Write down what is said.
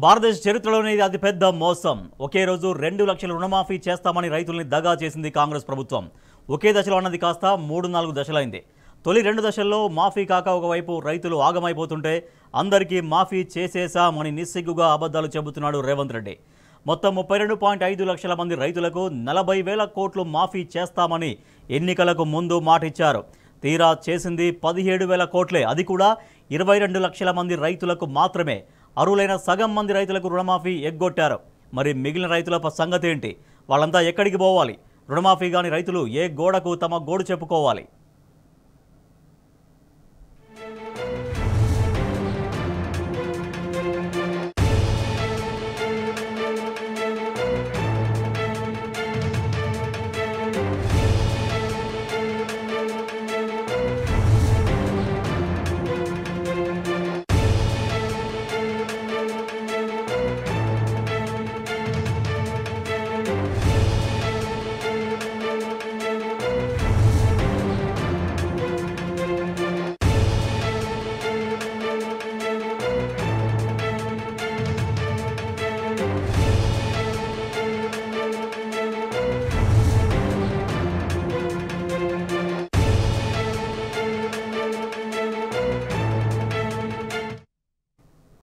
భారతదేశ చరిత్రలోనే ఇది అతిపెద్ద మోసం. ఒకే రోజు 2 లక్షల రుణమాఫీ చేస్తామని రైతుల్ని దగా చేసింది కాంగ్రెస్ ప్రభుత్వం. ఒకే దశలో అన్నది కాస్త 3-4 దశలైంది. తొలి 2 దశల్లో మాఫీ కాక ఒకవైపు రైతులు ఆగమైపోతుంటే అందరికీ మాఫీ చేసేశామని నిస్సిగ్గుగా అబద్ధాలు చెబుతున్నాడు రేవంత్ రెడ్డి. మొత్తం 32.5 లక్షల మంది రైతులకు 40,000 కోట్లు మాఫీ చేస్తామని ఎన్నికలకు ముందు మాటిచ్చారు. తీరా చేసింది 17,000 కోట్లే. అది కూడా 22 లక్షల మంది రైతులకు మాత్రమే. అర్హులైన సగం మంది రైతులకు రుణమాఫీ ఎగ్గొట్టారు. మరి మిగిలిన రైతుల సంగతి ఏంటి? వాళ్ళంతా ఎక్కడికి పోవాలి? రుణమాఫీ కాని రైతులు ఏ గోడకు తమ గోడు చెప్పుకోవాలి?